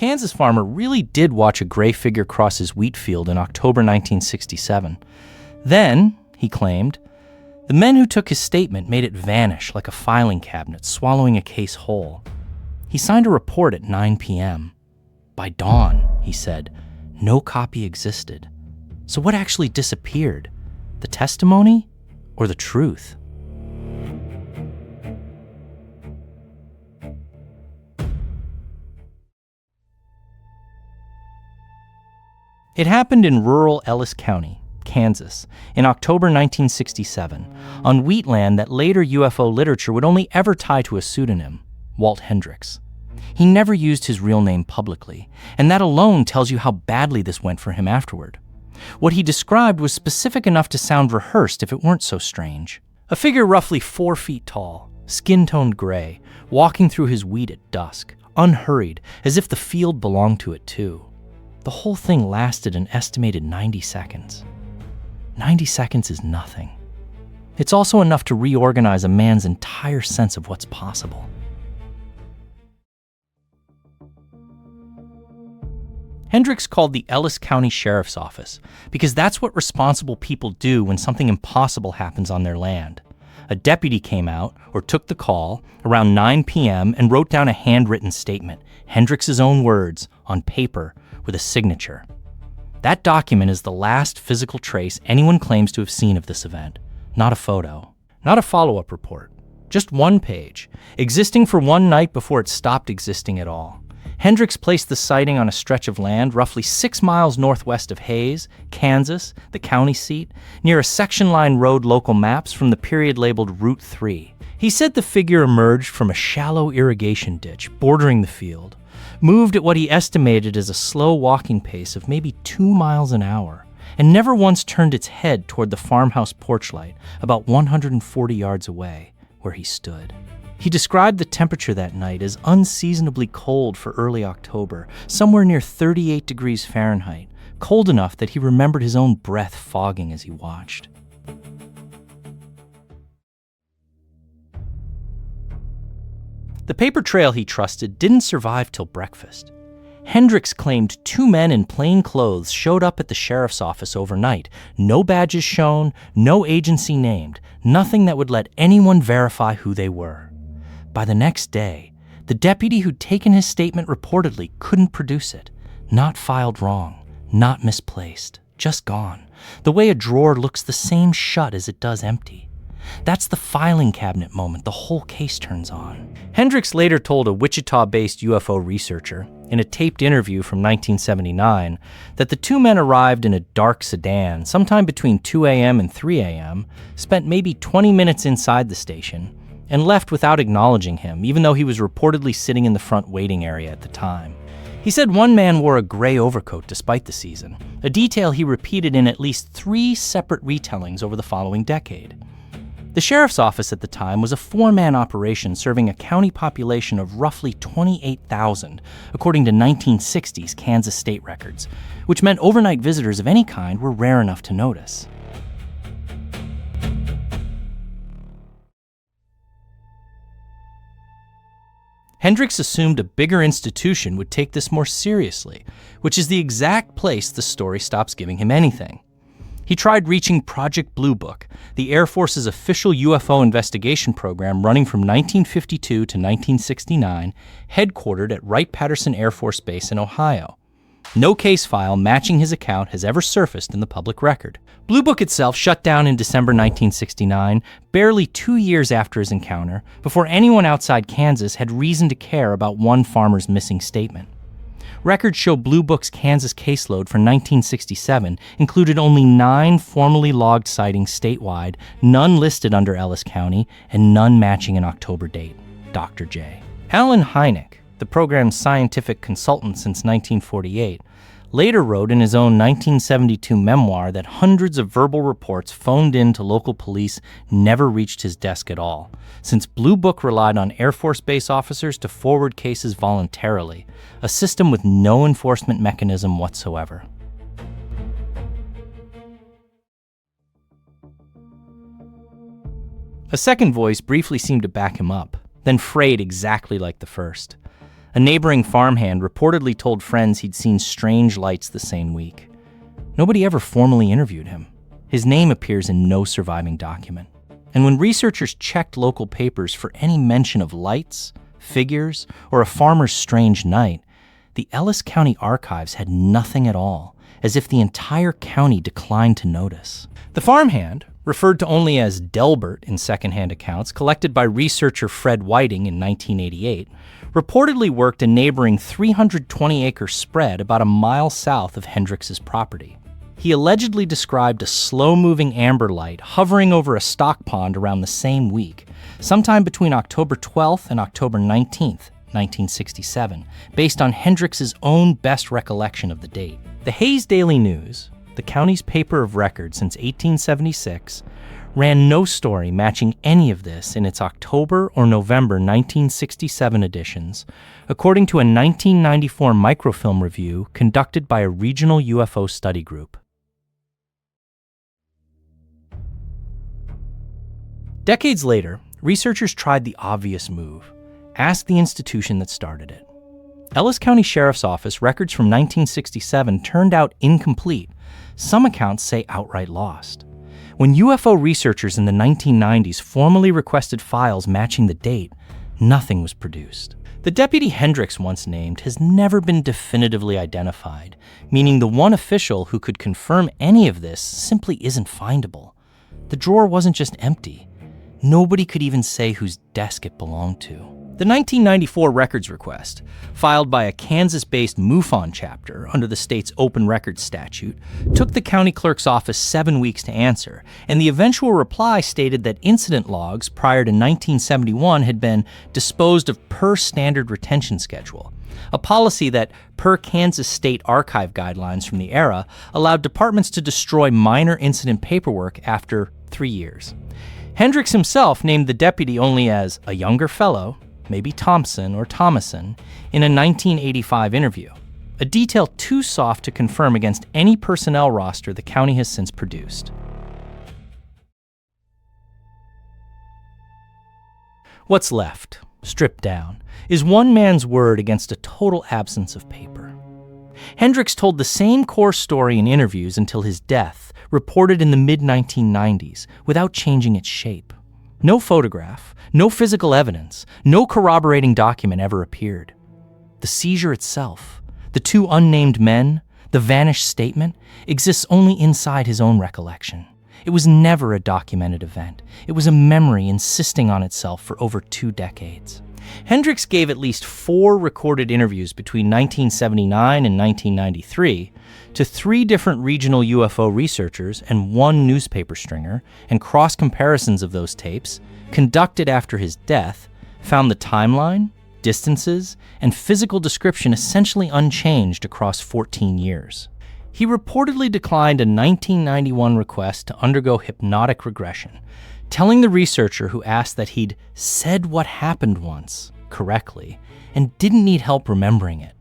Kansas farmer really did watch a gray figure cross his wheat field in October 1967. Then, he claimed, the men who took his statement made it vanish like a filing cabinet swallowing a case whole. He signed a report at 9 p.m. By dawn, he said, no copy existed. So what actually disappeared? The testimony or the truth? It happened in rural Ellis County, Kansas, in October 1967, on wheatland that later UFO literature would only ever tie to a pseudonym, Walt Hendricks. He never used his real name publicly, and that alone tells you how badly this went for him afterward. What he described was specific enough to sound rehearsed if it weren't so strange. A figure roughly 4 feet tall, skin-toned gray, walking through his wheat at dusk, unhurried, as if the field belonged to it too. The whole thing lasted an estimated 90 seconds. 90 seconds is nothing. It's also enough to reorganize a man's entire sense of what's possible. Hendricks called the Ellis County Sheriff's Office because that's what responsible people do when something impossible happens on their land. A deputy came out, or took the call, around 9 p.m. and wrote down a handwritten statement, Hendricks' own words, on paper, with a signature. That document is the last physical trace anyone claims to have seen of this event. Not a photo, not a follow-up report, just one page, existing for one night before it stopped existing at all. Hendricks placed the sighting on a stretch of land roughly 6 miles northwest of Hays, Kansas, the county seat, near a section-line road local maps from the period labeled Route 3. He said the figure emerged from a shallow irrigation ditch bordering the field, moved at what he estimated as a slow walking pace of maybe 2 miles an hour, and never once turned its head toward the farmhouse porch light about 140 yards away, where he stood. He described the temperature that night as unseasonably cold for early October, somewhere near 38 degrees Fahrenheit, cold enough that he remembered his own breath fogging as he watched. The paper trail he trusted didn't survive till breakfast. Hendricks claimed 2 men in plain clothes showed up at the sheriff's office overnight. No badges shown, no agency named, nothing that would let anyone verify who they were. By the next day, the deputy who'd taken his statement reportedly couldn't produce it. Not filed wrong, not misplaced, just gone. The way a drawer looks the same shut as it does empty. That's the filing cabinet moment the whole case turns on. Hendricks later told a Wichita-based UFO researcher, in a taped interview from 1979, that the 2 men arrived in a dark sedan sometime between 2 a.m. and 3 a.m., spent maybe 20 minutes inside the station, and left without acknowledging him, even though he was reportedly sitting in the front waiting area at the time. He said one man wore a gray overcoat despite the season, a detail he repeated in at least 3 separate retellings over the following decade. The sheriff's office at the time was a 4-man operation serving a county population of roughly 28,000, according to 1960s Kansas state records, which meant overnight visitors of any kind were rare enough to notice. Hendricks assumed a bigger institution would take this more seriously, which is the exact place the story stops giving him anything. He tried reaching Project Blue Book, the Air Force's official UFO investigation program running from 1952 to 1969, headquartered at Wright-Patterson Air Force Base in Ohio. No case file matching his account has ever surfaced in the public record. Blue Book itself shut down in December 1969, barely 2 years after his encounter, before anyone outside Kansas had reason to care about one farmer's missing statement. Records show Blue Book's Kansas caseload for 1967 included only 9 formally logged sightings statewide, none listed under Ellis County, and none matching an October date. Dr. J. Alan Hynek, the program's scientific consultant since 1948, later wrote in his own 1972 memoir that hundreds of verbal reports phoned in to local police never reached his desk at all, since Blue Book relied on Air Force Base officers to forward cases voluntarily, a system with no enforcement mechanism whatsoever. A second voice briefly seemed to back him up, then frayed exactly like the first. A neighboring farmhand reportedly told friends he'd seen strange lights the same week. Nobody ever formally interviewed him. His name appears in no surviving document. And when researchers checked local papers for any mention of lights, figures, or a farmer's strange night, the Ellis County Archives had nothing at all, as if the entire county declined to notice. The farmhand, referred to only as Delbert in secondhand accounts collected by researcher Fred Whiting in 1988, reportedly worked a neighboring 320-acre spread about a mile south of Hendricks's property. He allegedly described a slow-moving amber light hovering over a stock pond around the same week, sometime between October 12th and October 19th, 1967, based on Hendricks's own best recollection of the date. The Hayes Daily News, the county's paper of record since 1876, ran no story matching any of this in its October or November 1967 editions, according to a 1994 microfilm review conducted by a regional UFO study group. Decades later, researchers tried the obvious move: ask the institution that started it. Ellis County Sheriff's Office records from 1967 turned out incomplete. Some accounts say outright lost. When UFO researchers in the 1990s formally requested files matching the date, nothing was produced. The deputy Hendricks once named has never been definitively identified, meaning the one official who could confirm any of this simply isn't findable. The drawer wasn't just empty. Nobody could even say whose desk it belonged to. The 1994 records request, filed by a Kansas-based MUFON chapter under the state's open records statute, took the county clerk's office 7 weeks to answer, and the eventual reply stated that incident logs prior to 1971 had been disposed of per standard retention schedule, a policy that, per Kansas State Archive guidelines from the era, allowed departments to destroy minor incident paperwork after 3 years. Hendricks himself named the deputy only as a younger fellow, maybe Thompson or Thomason, in a 1985 interview, a detail too soft to confirm against any personnel roster the county has since produced. What's left, stripped down, is one man's word against a total absence of paper. Hendricks told the same core story in interviews until his death, reported in the mid-1990s, without changing its shape. No photograph, no physical evidence, no corroborating document ever appeared. The seizure itself, the two unnamed men, the vanished statement, exists only inside his own recollection. It was never a documented event. It was a memory insisting on itself for over 2 decades. Hendricks gave at least 4 recorded interviews between 1979 and 1993 to 3 different regional UFO researchers and 1 newspaper stringer, and cross-comparisons of those tapes, conducted after his death, found the timeline, distances, and physical description essentially unchanged across 14 years. He reportedly declined a 1991 request to undergo hypnotic regression, telling the researcher who asked that he'd said what happened once correctly and didn't need help remembering it.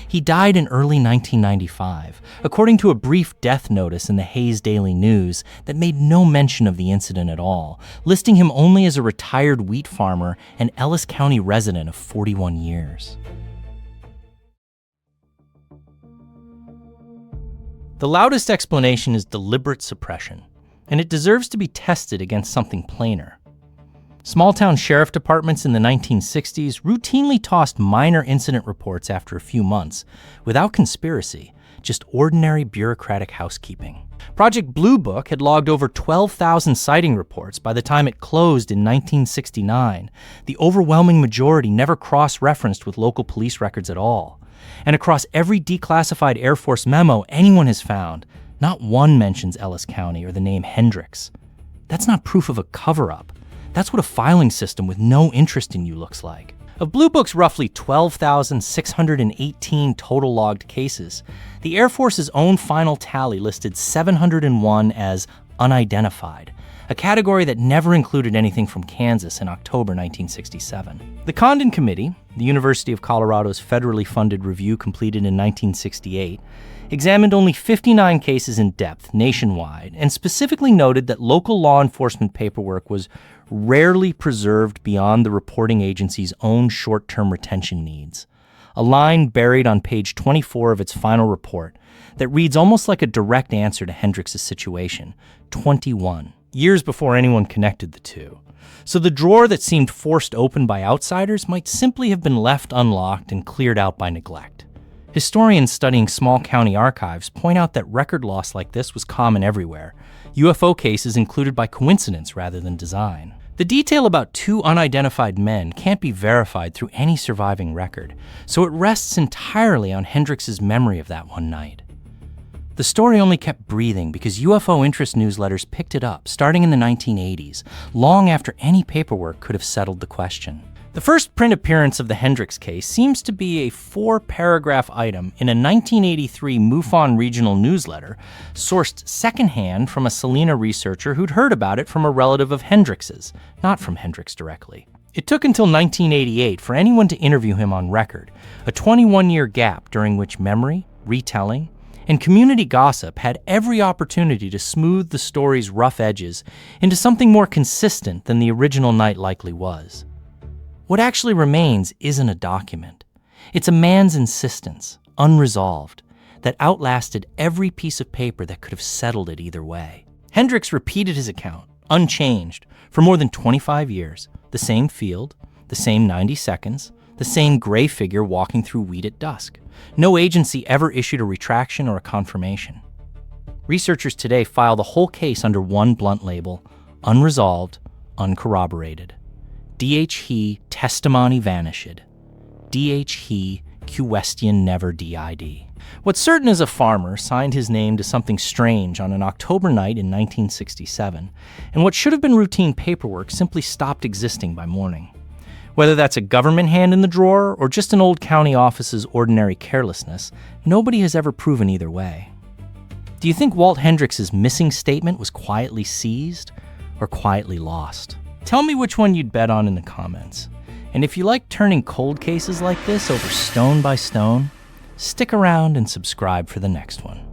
He died in early 1995, according to a brief death notice in the Hayes Daily News that made no mention of the incident at all, listing him only as a retired wheat farmer and Ellis County resident of 41 years. The loudest explanation is deliberate suppression, and it deserves to be tested against something plainer. Small-town sheriff departments in the 1960s routinely tossed minor incident reports after a few months, without conspiracy, just ordinary bureaucratic housekeeping. Project Blue Book had logged over 12,000 sighting reports by the time it closed in 1969. The overwhelming majority never cross-referenced with local police records at all. And across every declassified Air Force memo anyone has found, not one mentions Ellis County or the name Hendricks. That's not proof of a cover-up. That's what a filing system with no interest in you looks like. Of Blue Book's roughly 12,618 total logged cases, the Air Force's own final tally listed 701 as unidentified, a category that never included anything from Kansas in October 1967. The Condon Committee, the University of Colorado's federally funded review completed in 1968, examined only 59 cases in depth nationwide and specifically noted that local law enforcement paperwork was rarely preserved beyond the reporting agency's own short-term retention needs. a line buried on page 24 of its final report that reads almost like a direct answer to Hendrix's situation, 21, years before anyone connected the two. So the drawer that seemed forced open by outsiders might simply have been left unlocked and cleared out by neglect. Historians studying small county archives point out that record loss like this was common everywhere, UFO cases included by coincidence rather than design. The detail about two unidentified men can't be verified through any surviving record, so it rests entirely on Hendrix's memory of that one night. The story only kept breathing because UFO interest newsletters picked it up starting in the 1980s, long after any paperwork could have settled the question. The first print appearance of the Hendrix case seems to be a 4-paragraph item in a 1983 MUFON regional newsletter, sourced secondhand from a Salina researcher who'd heard about it from a relative of Hendrix's, not from Hendrix directly. It took until 1988 for anyone to interview him on record, a 21-year gap during which memory, retelling, and community gossip had every opportunity to smooth the story's rough edges into something more consistent than the original night likely was. What actually remains isn't a document. It's a man's insistence, unresolved, that outlasted every piece of paper that could have settled it either way. Hendrix repeated his account, unchanged, for more than 25 years. The same field, the same 90 seconds, the same gray figure walking through wheat at dusk. No agency ever issued a retraction or a confirmation. Researchers today file the whole case under one blunt label: unresolved, uncorroborated. D.H. he testimony vanished. D.H. he question never did. What's certain is a farmer signed his name to something strange on an October night in 1967, and what should have been routine paperwork simply stopped existing by morning. Whether that's a government hand in the drawer or just an old county office's ordinary carelessness, nobody has ever proven either way. Do you think Walt Hendrix's missing statement was quietly seized or quietly lost? Tell me which one you'd bet on in the comments. And if you like turning cold cases like this over stone by stone, stick around and subscribe for the next one.